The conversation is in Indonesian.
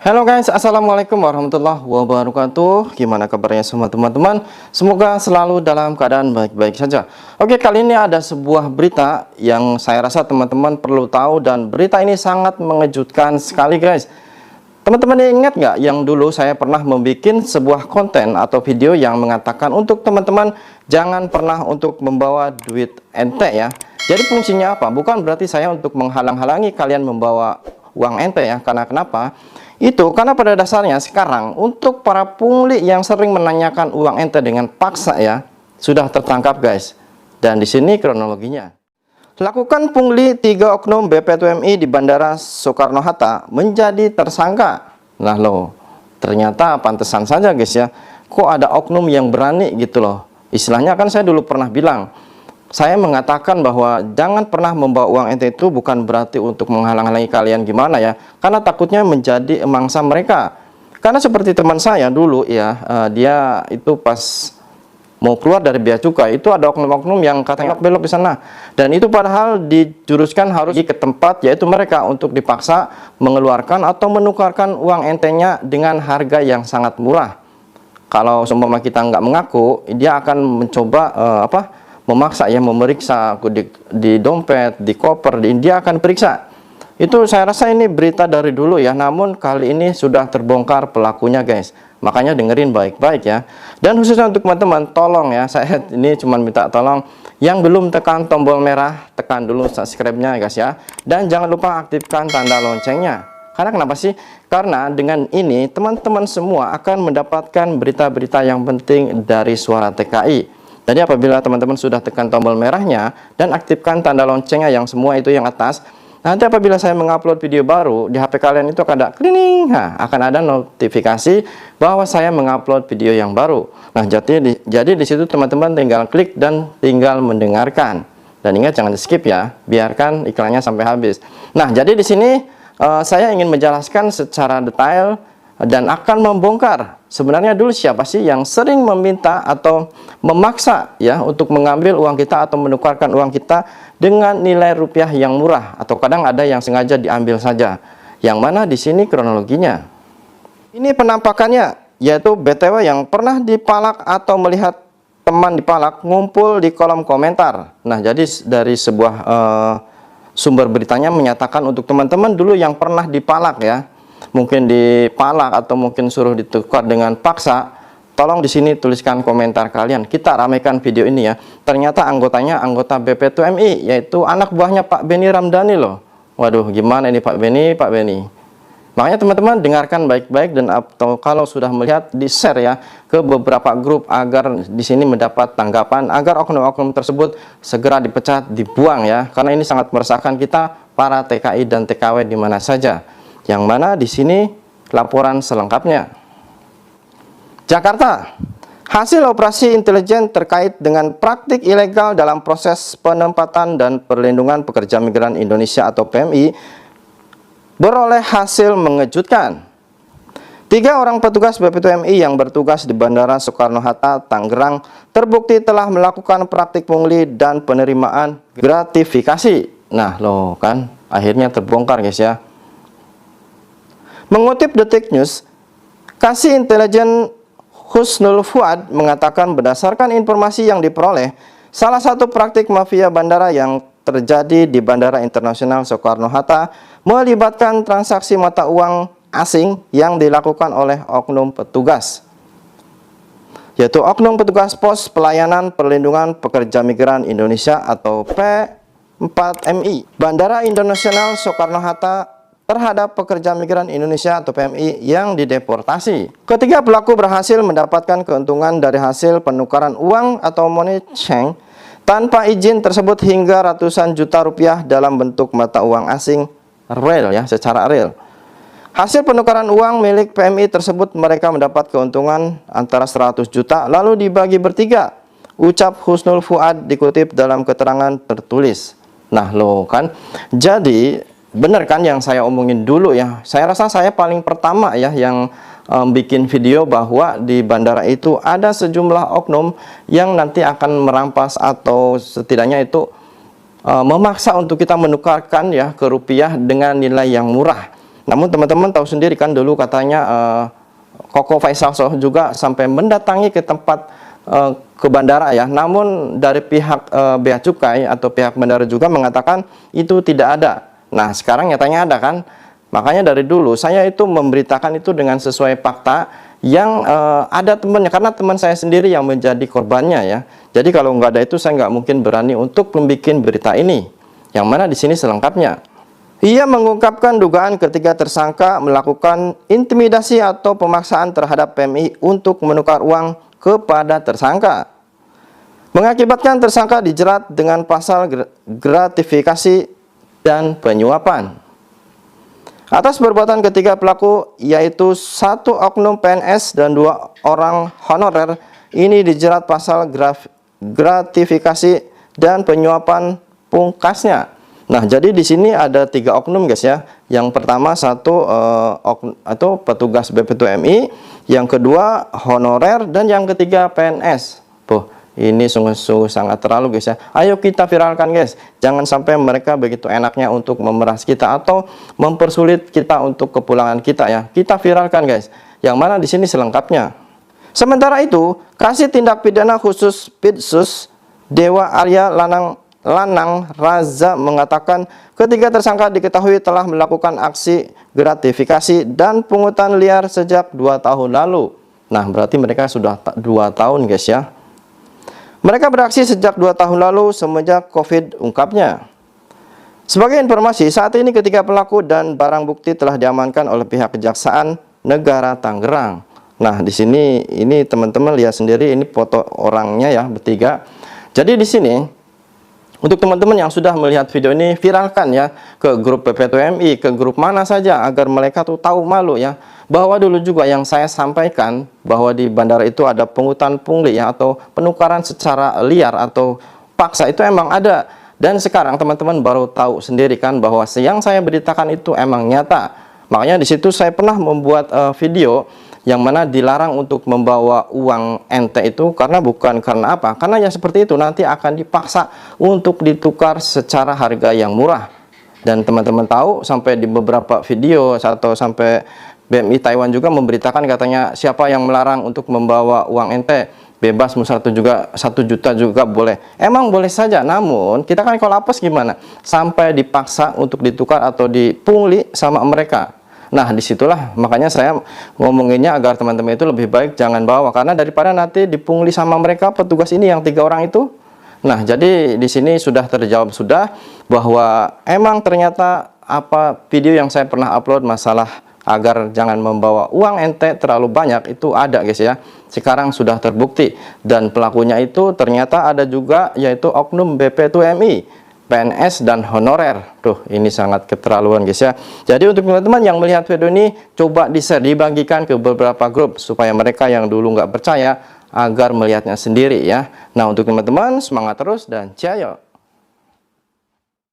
Halo guys, assalamualaikum warahmatullahi wabarakatuh. Gimana kabarnya semua teman-teman? Semoga selalu dalam keadaan baik-baik saja. Oke, kali ini ada sebuah berita yang saya rasa teman-teman perlu tahu, dan berita ini sangat mengejutkan sekali guys. Teman-teman ingat nggak yang dulu saya pernah membuat sebuah konten atau video yang mengatakan untuk teman-teman jangan pernah untuk membawa duit ente ya. Jadi fungsinya apa? Bukan berarti saya untuk menghalang-halangi kalian membawa uang ente ya. Karena kenapa? Itu karena pada dasarnya sekarang untuk para pungli yang sering menanyakan uang ente dengan paksa ya, sudah tertangkap guys. Dan di sini kronologinya. Lakukan pungli 3 oknum BPTMI di Bandara Soekarno-Hatta menjadi tersangka. Nah loh, ternyata pantesan saja guys ya. Kok ada oknum yang berani gitu loh. Istilahnya kan saya dulu pernah bilang, saya mengatakan bahwa jangan pernah membawa uang ente itu bukan berarti untuk menghalang-halangi kalian gimana ya, karena takutnya menjadi mangsa mereka. Karena seperti teman saya dulu ya, dia itu pas mau keluar dari bea cukai itu ada oknum-oknum yang katanya belok di sana, dan itu padahal dijuruskan harus ke tempat yaitu mereka untuk dipaksa mengeluarkan atau menukarkan uang entenya dengan harga yang sangat murah. Kalau seumpama kita nggak mengaku, dia akan mencoba memaksa ya, memeriksa di dompet, di koper, dia akan periksa. Itu saya rasa ini berita dari dulu ya, namun kali ini sudah terbongkar pelakunya guys. Makanya dengerin baik-baik ya. Dan khususnya untuk teman-teman, tolong ya, saya ini cuma minta tolong yang belum tekan tombol merah, tekan dulu subscribe-nya guys ya. Dan jangan lupa aktifkan tanda loncengnya. Karena kenapa sih? Karena dengan ini teman-teman semua akan mendapatkan berita-berita yang penting dari Suara TKI. Jadi apabila teman-teman sudah tekan tombol merahnya dan aktifkan tanda loncengnya yang semua itu yang atas, nanti apabila saya mengupload video baru di HP kalian itu akan ada klining, akan ada notifikasi bahwa saya mengupload video yang baru. Nah, jadi di situ teman-teman tinggal klik dan tinggal mendengarkan. Dan ingat jangan di skip ya, biarkan iklannya sampai habis. Nah, jadi di sini saya ingin menjelaskan secara detail dan akan membongkar sebenarnya dulu siapa sih yang sering meminta atau memaksa ya untuk mengambil uang kita atau menukarkan uang kita dengan nilai rupiah yang murah, atau kadang ada yang sengaja diambil saja. Yang mana di sini kronologinya. Ini penampakannya, yaitu BTW yang pernah dipalak atau melihat teman dipalak ngumpul di kolom komentar. Nah, jadi dari sebuah sumber beritanya menyatakan untuk teman-teman dulu yang pernah dipalak ya, mungkin dipalak atau mungkin suruh ditukar dengan paksa, tolong di sini tuliskan komentar kalian. Kita ramaikan video ini ya. Ternyata anggotanya anggota BPTMI, yaitu anak buahnya Pak Beni Ramdhani loh. Waduh, gimana ini Pak Beni, Pak Beni. Makanya teman-teman dengarkan baik-baik, dan atau kalau sudah melihat di-share ya ke beberapa grup agar di sini mendapat tanggapan agar oknum-oknum tersebut segera dipecat, dibuang ya. Karena ini sangat meresahkan kita para TKI dan TKW di mana saja. Yang mana di sini laporan selengkapnya. Jakarta, hasil operasi intelijen terkait dengan praktik ilegal dalam proses penempatan dan perlindungan pekerja migran Indonesia atau PMI beroleh hasil mengejutkan. 3 orang petugas BPTMI yang bertugas di Bandara Soekarno-Hatta, Tangerang terbukti telah melakukan praktik pungli dan penerimaan gratifikasi. Nah loh kan, akhirnya terbongkar guys ya. Mengutip Detik News, Kasih Intelijen Husnul Fuad mengatakan berdasarkan informasi yang diperoleh, salah satu praktik mafia bandara yang terjadi di Bandara Internasional Soekarno-Hatta melibatkan transaksi mata uang asing yang dilakukan oleh oknum petugas, yaitu oknum petugas Pos Pelayanan Perlindungan Pekerja Migran Indonesia atau P4MI Bandara Internasional Soekarno-Hatta terhadap pekerja migran Indonesia atau PMI yang dideportasi. Ketiga pelaku berhasil mendapatkan keuntungan dari hasil penukaran uang atau money change tanpa izin tersebut hingga ratusan juta rupiah dalam bentuk mata uang asing real ya, secara real. Hasil penukaran uang milik PMI tersebut mereka mendapat keuntungan antara 100 juta lalu dibagi bertiga, ucap Husnul Fuad dikutip dalam keterangan tertulis. Nah lo kan, jadi bener kan yang saya omongin dulu ya. Saya rasa saya paling pertama ya yang bikin video bahwa di bandara itu ada sejumlah oknum yang nanti akan merampas atau setidaknya itu memaksa untuk kita menukarkan ya ke rupiah dengan nilai yang murah. Namun teman-teman tahu sendiri kan dulu katanya Koko Faisal Soh juga sampai mendatangi ke tempat ke bandara ya. Namun dari pihak bea cukai atau pihak bandara juga mengatakan itu tidak ada. Nah, sekarang nyatanya ada kan? Makanya dari dulu saya itu memberitakan itu dengan sesuai fakta yang ada temannya, karena teman saya sendiri yang menjadi korbannya ya. Jadi kalau nggak ada itu saya nggak mungkin berani untuk membuat berita ini. Yang mana di sini selengkapnya. Ia mengungkapkan dugaan ketiga tersangka melakukan intimidasi atau pemaksaan terhadap PMI untuk menukar uang kepada tersangka, mengakibatkan tersangka dijerat dengan pasal gratifikasi dan penyuapan. Atas perbuatan ketiga pelaku, yaitu 1 oknum PNS dan 2 orang honorer, ini dijerat pasal gratifikasi dan penyuapan pungkasnya. Nah, jadi di sini ada 3 oknum guys ya. Yang pertama atau petugas BP2MI, yang kedua honorer, dan yang ketiga PNS. Tuh, ini sungguh-sungguh sangat terlalu guys ya. Ayo kita viralkan guys. Jangan sampai mereka begitu enaknya untuk memeras kita atau mempersulit kita untuk kepulangan kita ya. Kita viralkan guys. Yang mana di sini selengkapnya. Sementara itu, Kasih Tindak Pidana Khusus Pitsus Dewa Arya Lanang Raza mengatakan ketiga tersangka diketahui telah melakukan aksi gratifikasi dan pungutan liar sejak 2 tahun lalu. Nah, berarti mereka sudah 2 tahun guys ya. Mereka beraksi sejak 2 tahun lalu semenjak COVID, ungkapnya. Sebagai informasi, saat ini ketiga pelaku dan barang bukti telah diamankan oleh pihak Kejaksaan Negara Tangerang. Nah, di sini ini teman-teman lihat sendiri, ini foto orangnya ya, bertiga. Jadi di sini untuk teman-teman yang sudah melihat video ini, viralkan ya ke grup BP2MI, ke grup mana saja agar mereka tuh tahu malu ya. Bahwa dulu juga yang saya sampaikan bahwa di bandara itu ada pungutan pungli ya, atau penukaran secara liar atau paksa, itu emang ada. Dan sekarang teman-teman baru tahu sendiri kan bahwa yang saya beritakan itu emang nyata. Makanya di situ saya pernah membuat video yang mana dilarang untuk membawa uang ente itu karena karena apa? Karena ya seperti itu, nanti akan dipaksa untuk ditukar secara harga yang murah. Dan teman-teman tahu sampai di beberapa video atau sampai BMI Taiwan juga memberitakan katanya siapa yang melarang untuk membawa uang ente bebas, mau 1 juta juga boleh. Emang boleh saja, namun kita kan kalau apes gimana? Sampai dipaksa untuk ditukar atau dipungli sama mereka. Nah, disitulah makanya saya ngomonginnya agar teman-teman itu lebih baik jangan bawa, karena daripada nanti dipungli sama mereka petugas ini yang 3 orang itu. Nah, jadi di sini sudah terjawab sudah bahwa emang ternyata video yang saya pernah upload masalah agar jangan membawa uang ente terlalu banyak itu ada guys ya. Sekarang sudah terbukti dan pelakunya itu ternyata ada juga, yaitu oknum BP2MI, PNS dan honorer. Tuh, ini sangat keterlaluan guys ya. Jadi untuk teman-teman yang melihat video ini, coba di-share, dibagikan ke beberapa grup supaya mereka yang dulu nggak percaya agar melihatnya sendiri ya. Nah, untuk teman-teman semangat terus dan jaya.